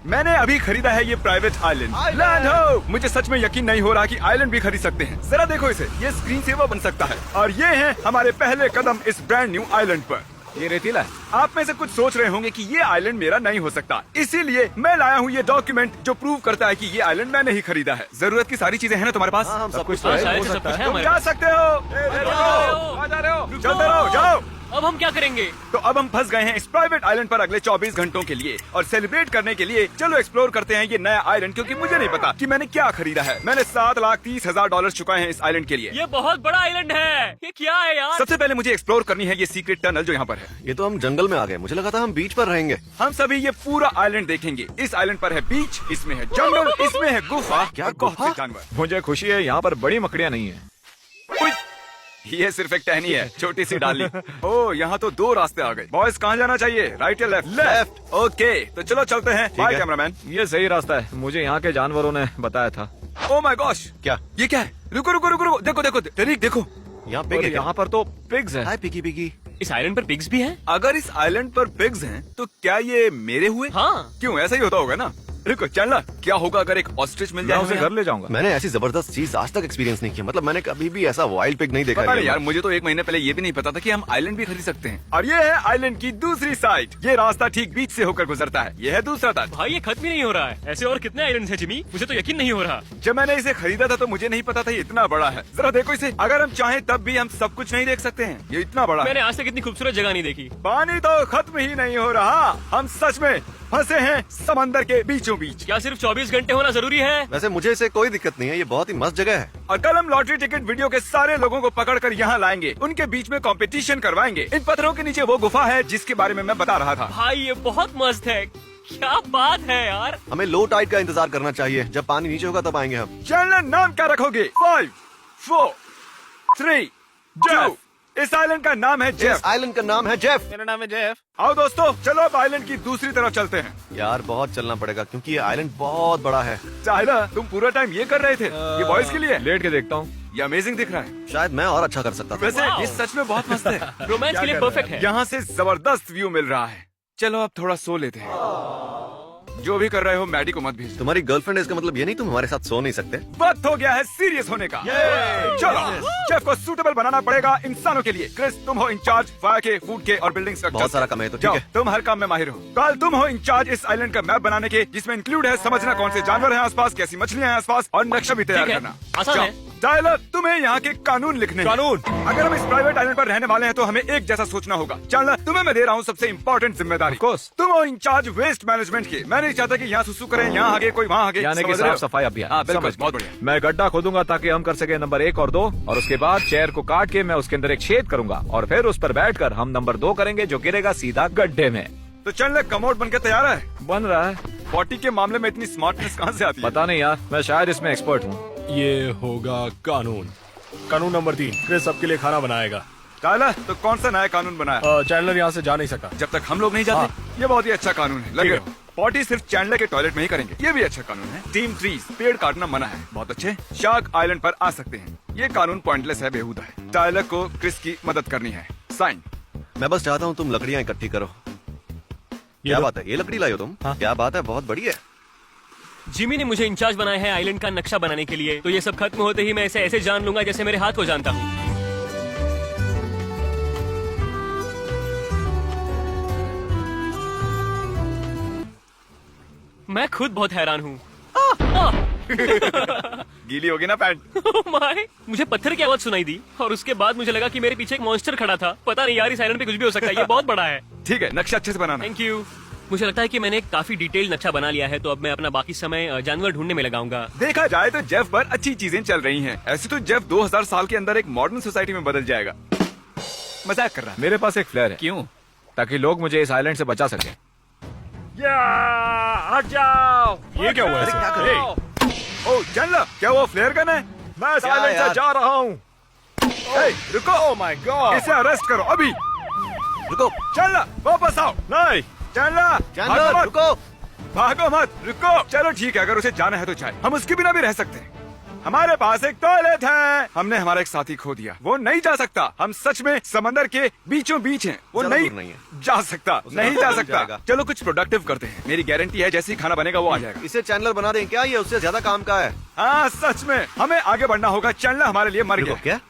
मैंने अभी खरीदा है ये प्राइवेट आइलैंड। लैंड हो। मुझे सच में यकीन नहीं हो रहा कि आइलैंड भी खरीद सकते हैं। जरा देखो इसे, ये स्क्रीन सेवर बन सकता है। और ये हैं हमारे पहले कदम इस ब्रांड न्यू आइलैंड पर। ये रेतीला है। आप में से कुछ सोच रहे होंगे कि ये आइलैंड मेरा नहीं हो सकता, इसीलिए मैं लाया हूँ ये डॉक्यूमेंट जो प्रूव करता है कि ये आइलैंड मैंने ही खरीदा है। जरूरत की सारी चीजें हैं ना तुम्हारे पास? हम सब कुछ तो है, हो सकता है। तुम जा सकते हो। आ जा रहे हो, चलते रहो, जाओ। अब हम क्या करेंगे? तो अब हम फंस गए हैं इस प्राइवेट आइलैंड पर अगले 24 घंटों के लिए, और सेलिब्रेट करने के लिए चलो एक्सप्लोर करते हैं ये नया आइलैंड, क्योंकि मुझे नहीं पता कि मैंने क्या खरीदा है। मैंने $7,30,000 चुकाए हैं इस आइलैंड के लिए। ये बहुत बड़ा आइलैंड है। ये क्या है यार? सबसे पहले मुझे एक्सप्लोर करनी है ये सीक्रेट टनल जो यहाँ पर है। ये तो हम जंगल में आ गए, मुझे लगा था हम बीच पर रहेंगे। हम सभी ये पूरा आइलैंड देखेंगे। इस आइलैंड पर है बीच, इसमें है जंगल, इसमें है गुफा, क्या बहुत गुफा? से जानवर। मुझे खुशी है यहाँ पर बड़ी मकड़ियाँ नहीं है। उई, ये सिर्फ एक टहनी है, छोटी सी डाली। ओह, यहाँ तो 2 रास्ते आ गए। बॉयज कहाँ जाना चाहिए, राइट या लेफ्ट? लेफ्ट। ओके, तो चलो चलते हैं। Bye cameraman. ये सही रास्ता है, मुझे यहाँ के जानवरों ने बताया था। ओह माय गॉश, क्या? ये क्या है? रुको रुको रुको रुको, देखो देखो टरीक, देखो। यहाँ और पे यहाँ पर तो पिग्स हैं। हाय पिगी पिगी। इस आइलैंड पर पिग्स भी हैं? अगर इस आइलैंड पर पिग्स हैं, तो क्या ये मेरे हुए? हाँ। क्यों, ऐसा ही होता होगा ना। रुको चलना, क्या होगा अगर एक ऑस्ट्रिच मिल मैं जाए उसे हमें? घर ले जाऊंगा। मैंने ऐसी जबरदस्त चीज आज तक एक्सपीरियंस नहीं किया। मतलब मैंने कभी भी ऐसा वाइल्ड पिग नहीं देखा पता नहीं है। यार, मुझे तो 1 महीने पहले ये भी नहीं पता था कि हम आइलैंड भी खरीद सकते हैं। और ये है आइलैंड की दूसरी साइड। ये रास्ता ठीक बीच से होकर गुजरता है। ये है दूसरा तट। भाई ये खत्म ही नहीं हो रहा है। ऐसे और कितने आइलैंड्स हैं जिमी? मुझे तो यकीन नहीं हो रहा। जब मैंने इसे खरीदा था तो मुझे नहीं पता था ये इतना बड़ा है। जरा देखो इसे, अगर हम चाहें तब भी हम सब कुछ नहीं देख सकते हैं। ये इतना बड़ा है। मैंने आज तक इतनी खूबसूरत जगह नहीं देखी। पानी तो खत्म ही नहीं हो रहा। हम सच में फंसे हैं समंदर के बीचों बीच। क्या सिर्फ 24 घंटे होना जरूरी है? वैसे मुझे इसे कोई दिक्कत नहीं है, ये बहुत ही मस्त जगह है। और कल हम लॉटरी टिकट वीडियो के सारे लोगों को पकड़कर यहाँ लाएंगे, उनके बीच में कंपटीशन करवाएंगे। इन पत्थरों के नीचे वो गुफा है जिसके बारे में मैं बता रहा था। भाई ये बहुत मस्त है। क्या बात है यार। हमें लो टाइड का इंतजार करना चाहिए। जब पानी नीचे होगा तब आएंगे हम। चैनल नाम क्या रखोगे? 5, 4, 3, 2। इस आइलैंड का नाम है जेफ। आइलैंड का नाम है जेफ। मेरा नाम है जेफ। आओ दोस्तों, चलो अब आइलैंड की दूसरी तरफ चलते हैं। यार बहुत चलना पड़ेगा क्योंकि ये आइलैंड बहुत बड़ा है। साहिला, तुम पूरा टाइम ये कर रहे थे? ये बॉयज के लिए? लेट के देखता हूँ। ये अमेजिंग दिख रहा है। शायद मैं और अच्छा कर सकता था। वैसे वाओ। ये सच में बहुत मस्त है। रोमांस के लिए परफेक्ट है। यहाँ से जबरदस्त व्यू मिल रहा है। चलो अब थोड़ा सो लेते हैं। जो भी कर रहे हो मैडी को मत भेज। तुम्हारी गर्लफ्रेंड है, इसका मतलब ये नहीं तुम हमारे साथ सो नहीं सकते। वक्त हो गया है सीरियस होने का। चलो, जेफ को सूटेबल बनाना पड़ेगा इंसानों के लिए। क्रिस, तुम हो इंचार्ज फायर के, फूड के और बिल्डिंग स्ट्रक्चर। बहुत सारा काम है तो ठीक जाओ, है। तुम हर काम में माहिर हो। कल तुम हो इंचार्ज इस आइलैंड का मैप बनाने के, जिसमें इंक्लूड है समझना कौन से जानवर हैं आसपास, कैसी मछलियां हैं आसपास, और नक्शा भी तैयार ठीक है, करना। आसान जाओ। है। टाइलर, तुम्हें यहाँ के कानून लिखने हैं। कानून? अगर हम इस प्राइवेट आइलैंड पर रहने वाले हैं तो हमें एक जैसा सोचना होगा। चल, तुम्हें मैं दे रहा हूँ सबसे इम्पोर्टेंट जिम्मेदारी। Of course। तुम हो इंचार्ज वेस्ट मैनेजमेंट के। मैं नहीं चाहता कि यहाँ सुसु करें, यहाँ आगे कोई वहाँ आगे। यानी कि समझ रहे हो? साफ सफाई अभियान। हाँ बिल्कुल, समझ बहुत बढ़िया। मैं गड्ढा खोदूंगा ताकि हम कर सके नंबर 1 और 2, और उसके बाद चेयर को काट के मैं उसके अंदर एक छेद करूंगा, और फिर उस पर बैठकर हम नंबर 2 करेंगे जो गिरेगा सीधा गड्ढे में। तो चल, कमोड बनकर तैयार है? बन रहा है। 40 के मामले में इतनी स्मार्टनेस कहाँ से आती है? पता नहीं यार, मैं शायद इसमें एक्सपर्ट हूँ। ये होगा कानून। कानून नंबर 3, क्रिस सबके लिए खाना बनाएगा। टाइलर, तो कौन सा नया कानून बनाया? चैंडलर यहाँ से जा नहीं सका। जब तक हम लोग नहीं जाते। ये बहुत ही अच्छा कानून है। लगे ठीक रहो। पॉटी सिर्फ चैंडलर के टॉयलेट में ही करेंगे। ये भी अच्छा कानून है। टीम ट्रीज, पेड़ काटना मना है। बहुत अच्छे। शार्क आइलैंड पर आ सकते हैं। ये कानून पॉइंटलेस है, बेहुदा है। टाइलर को क्रिस की मदद करनी है। साइन। मैं बस चाहता हूँ तुम लकड़ियाँ इकट्ठी करो। क्या लो। बात है, ये लकड़ी लाई हो तुम? क्या बात है, बहुत बड़ी है। जिमी ने मुझे इंचार्ज बनाया है आइलैंड का नक्शा बनाने के लिए, तो ये सब खत्म होते ही मैं इसे ऐसे जान लूंगा जैसे मेरे हाथ को जानता हूँ। मैं खुद बहुत हैरान हूँ। गीली होगी ना पैंट? माय, मुझे पत्थर की आवाज सुनाई दी और उसके बाद मुझे लगा कि मेरे पीछे एक मॉन्स्टर खड़ा था। पता नहीं यार, इस आइलैंड पे कुछ भी हो सकता है। ये बहुत बड़ा है। ठीक है, नक्शा अच्छे से बनाना। Thank you. मुझे लगता है कि मैंने काफी डिटेल नक्शा बना लिया है, तो अब मैं अपना बाकी समय जानवर ढूंढने में लगाऊंगा। देखा जाए तो जेफ पर अच्छी चीजें चल रही हैं। ऐसे तो जेफ 2000 साल के अंदर एक मॉडर्न सोसाइटी में बदल जाएगा। मजाक कर रहा है। मेरे पास एक फ्लेयर है। क्यों? ताकि लोग मुझे इस आइलैंड से बचा सके। हट जाओ। ये क्या हुआ अरे ऐसे? क्या कर रहे हो? ओ चैंडलर, क्या वो फ्लेयर गन है? मैं इस क्या आइलैंड से यार? जा रहा हूँ। हे, रुको। Oh my God. इसे अरेस्ट करो अभी। रुको चैंडलर, वापस आओ। नहीं। चैंडलर, चैंडलर, भागो मत। रुको। भागो मत, रुको। चलो ठीक है, अगर उसे जाना है तो जाए। हम उसके बिना भी रह सकते हैं। हमारे पास एक टॉयलेट है। हमने हमारा एक साथी खो दिया, वो नहीं जा सकता। हम सच में समंदर के बीचों बीच हैं। वो ज्यादा नहीं, दूर नहीं है। जा सकता, नहीं जा सकता। जाएगा। चलो कुछ प्रोडक्टिव करते हैं। मेरी गारंटी है जैसे ही खाना बनेगा वो आ जाएगा। इसे चैनलर बना दें क्या? ये उससे ज्यादा काम का है। हाँ सच में हमें आगे बढ़ना होगा। चैनल हमारे लिए मर रुको, गया। क्या?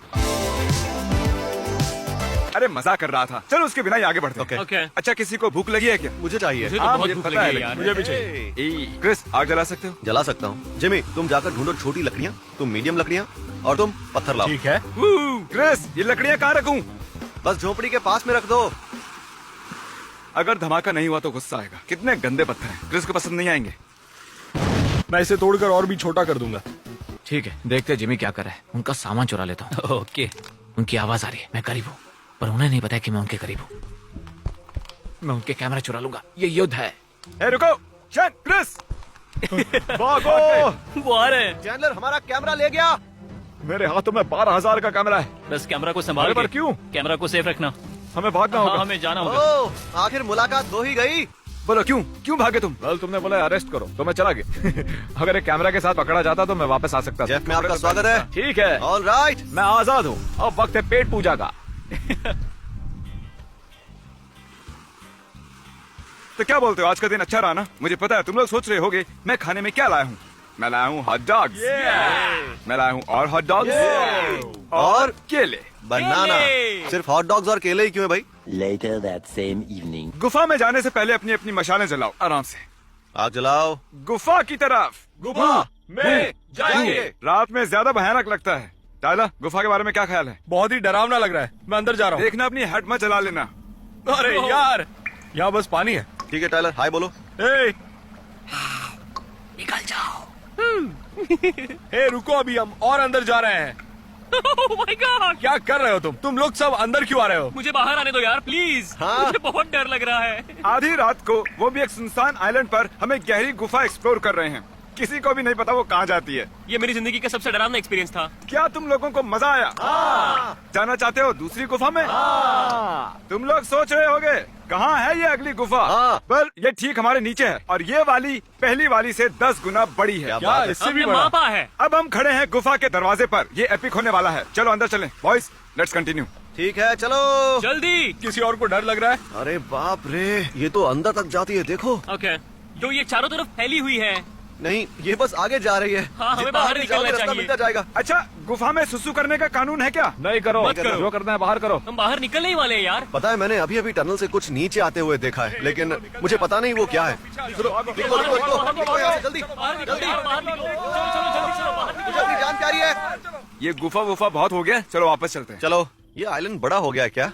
अरे मजाक कर रहा था। चलो उसके बिना ही आगे बढ़ते हैं। ओके। अच्छा किसी को भूख लगी है क्या? मुझे चाहिए। मुझे तो हाँ, बहुत मुझे भूख पता लगी है, है यार। मुझे भी चाहिए। क्रिस आग जला सकते हो? जला सकता हूँ। जिमी तुम जाकर ढूंढो छोटी लकड़ियाँ, तुम मीडियम लकड़ियाँ और तुम पत्थर लाओ। ठीक है। क्रिस ये लकड़ियाँ कहाँ रखूं? बस झोपड़ी के पास में रख दो। अगर धमाका नहीं हुआ तो गुस्सा आएगा। कितने गंदे पत्थर हैं, क्रिस को पसंद नहीं आएंगे। मैं इसे तोड़कर और भी छोटा कर दूंगा। ठीक है, देखते हैं जिमी क्या कर रहा है। उनका सामान चुरा लेता हूँ। ओके। उनकी आवाज आ रही है, मैं करीब हूँ, पर उन्हें नहीं पता है कि मैं उनके करीब हूँ। मैं उनके कैमरा चुरा लूंगा। ये युद्ध है। ए रुको, चल क्रिस। भागो! वो आ रहे हैं। चैनलर हमारा कैमरा ले गया। मेरे हाथों में 12,000 का कैमरा है। बस कैमरा को संभाल अरे पर के। क्यों? कैमरा को सेफ रखना। हमें भागना हाँ, होगा। हमें जाना होगा। ओ, आखिर मुलाकात हो ही गई। बोलो क्यों क्यों भागे तुम? वेल तुमने बोला अरेस्ट करो तो मैं चला गया। अगर एक कैमरा के साथ पकड़ा जाता तो मैं वापस आ सकता था। जेफ में आपका स्वागत है। ठीक है, ऑल राइट। मैं आजाद हूँ। अब वक्त है पेट पूजा का। तो क्या बोलते हो, आज का दिन अच्छा रहा ना? मुझे पता है तुम लोग सोच रहे होगे मैं खाने में क्या लाया हूँ। मैं लाया हूँ हॉट डॉग्स। मैं लाया हूँ और हॉट डॉग्स और केले। बनाना। केले। सिर्फ हॉट डॉग्स और केले ही क्यों है भाई? Later that same evening. गुफा में जाने से पहले अपनी अपनी मशालें जलाओ आराम से। आग जलाओ। गुफा की तरफ। गुफा में जाएंगे। रात में ज्यादा भयानक लगता है। टाइलर गुफा के बारे में क्या ख्याल है? बहुत ही डरावना लग रहा है। मैं अंदर जा रहा हूँ। देखना अपनी हेड मत जला लेना। अरे यार, यहाँ बस पानी है। ठीक है टाइलर, हाय बोलो। ए, निकल जाओ। ए, रुको, अभी हम और अंदर जा रहे हैं। Oh my God! क्या कर रहे हो तुम लोग सब अंदर क्यों आ रहे हो? मुझे बाहर आने दो यार, प्लीज। हाँ। मुझे बहुत डर लग रहा है। आधी रात को वो भी एक सुनसान आइलैंड पर हमें गहरी गुफा एक्सप्लोर कर रहे हैं। किसी को भी नहीं पता वो कहाँ जाती है। ये मेरी जिंदगी का सबसे डरावना एक्सपीरियंस था। क्या तुम लोगों को मजा आया? जाना चाहते हो दूसरी गुफा में? तुम लोग सोच रहे होगे कहाँ है ये अगली गुफा? हाँ। पर ये ठीक हमारे नीचे है और ये वाली पहली वाली से 10 गुना बड़ी है। क्या इससे भी हमने बड़ा? मापा है। अब हम खड़े हैं गुफा के दरवाजे पर। ये एपिक होने वाला है। चलो अंदर चलें बॉयज, लेट्स कंटिन्यू। ठीक है चलो। जल्दी। किसी और को डर लग रहा है? अरे बाप रे, ये तो अंदर तक जाती है, देखो। ओके। तो ये चारों तरफ फैली हुई है। नहीं, ये बस आगे जा रही है। हाँ, हमें जितना बाहर आगे निकलना जाओगे, रास्ता चाहिए। मिलता जाएगा। अच्छा गुफा में सुसु करने का कानून है क्या? नहीं करो, मत करो। जो करना है बाहर करो। हम बाहर निकलने ही वाले हैं यार। पता है मैंने अभी अभी टनल से कुछ नीचे आते हुए देखा है, लेकिन मुझे पता नहीं वो क्या है। निकलो यहाँ से, जल्दी बाहर निकलो जल्दी। यार, बाहर निकलो। चलो चलो जल्दी चलो बाहर निकलो। मुझे अपनी जान प्यारी है। ये गुफा वुफा बहुत हो गया, चलो वापस चलते हैं। चलो, ये आइलैंड बड़ा हो गया है क्या?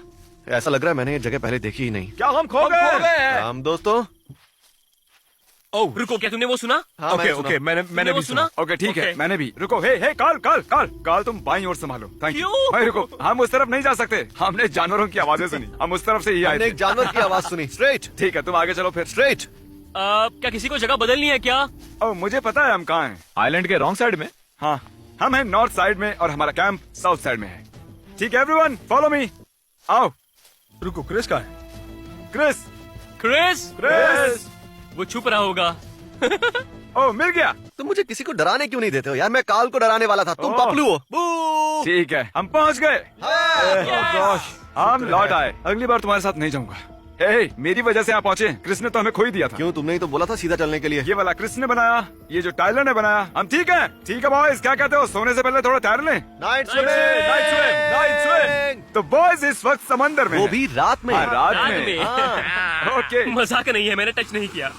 ऐसा लग रहा है मैंने ये जगह पहले देखी ही नहीं। क्या हम खो गए? हम दोस्तों। ओह, रुको, क्या तुमने वो सुना? हाँ, ओके मैंने सुना। ओके, मैंने तुमने वो भी सुना। ओके ठीक है, ओके। मैंने भी। रुको, हे हे काल काल काल काल, तुम बाईं ओर संभालो। Thank you. क्यों? भाई रुको, हम उस तरफ नहीं जा सकते। हमने जानवरों की आवाजें सुनी, हम उस तरफ से ही आए हमने थे। एक जानवर की आवाज सुनी। स्ट्रेट ठीक है, तुम आगे चलो फिर। स्ट्रेट। क्या किसी को जगह बदलनी है क्या? ओ मुझे पता है हम कहाँ हैं। आइलैंड के रॉन्ग साइड में। हाँ, हम हैं नॉर्थ साइड में और हमारा कैंप साउथ साइड में है। ठीक है एवरीवन, फॉलो मी। आओ। रुको, क्रिस कहाँ है? Chris Chris. क्रिस। वो छुप रहा होगा। ओ मिल गया। तुम मुझे किसी को डराने क्यों नहीं देते हो यार? मैं काल को डराने वाला था, तुम ओह। पपलू हो। बू! ठीक है, हम पहुँच गए। हम लौट आए। अगली बार तुम्हारे साथ नहीं जाऊंगा। हे, मेरी वजह से आप पहुँचे। क्रिस ने तो हमें खो ही दिया था। क्यों, तुमने ही तो बोला था सीधा चलने के लिए। ये वाला क्रिस ने बनाया, ये जो टाइलर ने बनाया। हम ठीक है? ठीक है बॉयज, क्या कहते हो? सोने से पहले थोड़ा तैर लें। Night night swim. तो बॉयज इस वक्त समंदर में वो हैं। भी रात में। हाँ, रात रात में। में। ओके। मजाक नहीं है, मैंने टच नहीं किया।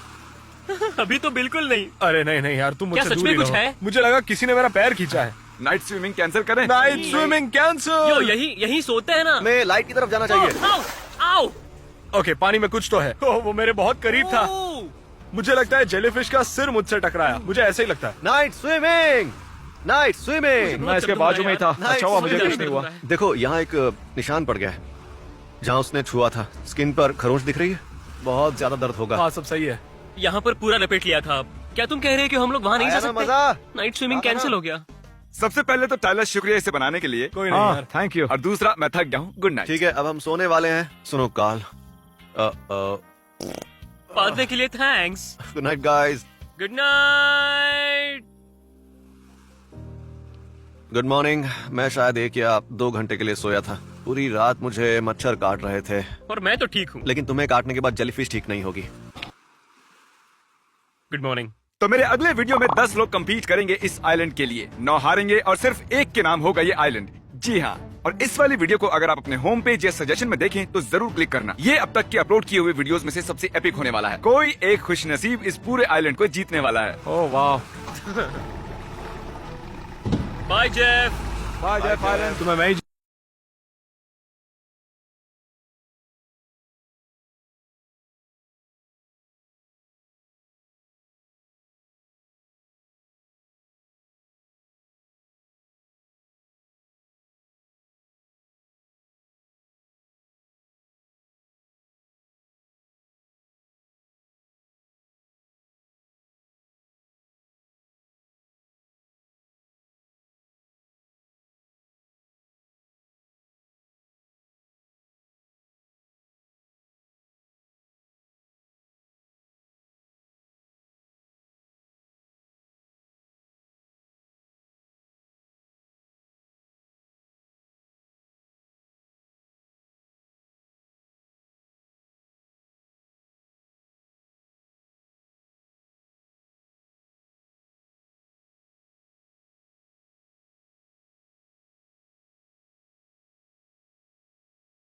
अभी तो बिल्कुल नहीं। अरे नहीं नहीं यार, तुम क्या मुझसे सच दूर में ही कुछ रहो। है? मुझे लगा किसी ने मेरा पैर खींचा है। नाइट स्विमिंग कैंसिल करें? नाइट स्विमिंग यो, कैंसिल। यही सोते हैं ना। में लाइट की तरफ जाना चाहिए। आओ, आओ। ओके, पानी में कुछ तो है। ओह, वो मेरे बहुत करीब था। ओह, मुझे लगता है जेलीफिश का सिर मुझसे टकराया। मुझे ऐसे ही लगता है। Night swimming. Night swimming. मैं इसके बाजू में ही था। Nice. अच्छा हुआ मुझे मुझे कुछ नहीं हुआ। देखो, यहाँ एक निशान पड़ गया है जहाँ उसने छुआ था। स्किन पर खरोंच दिख रही है। बहुत ज्यादा दर्द होगा। हाँ, सब सही है। यहाँ पर पूरा लपेट लिया था। क्या तुम कह रहे हैं कि हम लोग वहाँ नहीं जा आया ना सकते? मजा? नाइट स्विमिंग आया ना? कैंसिल हो गया। सबसे पहले तो टाइलर शुक्रिया इसे बनाने के लिए। कोई नहीं हाँ, यार। Thank you. और दूसरा मैं थक गया हूँ। Good night. ठीक है, अब हम सोने वाले हैं। सुनो काल। बांधने के लिए thanks. Good night guys. Good night. Good morning. मैं शायद 1 या 2 घंटे के लिए सोया था। पूरी रात मुझे मच्छर काट रहे थे, और मैं तो ठीक हूँ। लेकिन तुम्हें काटने के बाद जेलीफिश ठीक नहीं होगी। Good morning. तो मेरे अगले वीडियो में 10 लोग compete करेंगे इस आइलैंड के लिए। 9 हारेंगे और सिर्फ एक के नाम होगा ये आइलैंड। जी हाँ, और इस वाली वीडियो को अगर आप अपने होम पेज या सजेशन में देखें तो जरूर क्लिक करना। ये अब तक के अपलोड किए हुए वीडियोस में से सबसे एपिक होने वाला है। कोई एक खुशनसीब इस पूरे आइलैंड को जीतने वाला है। ओह वाह। Bye Jeff. Bye Jeff island. तुम्हें मैं ही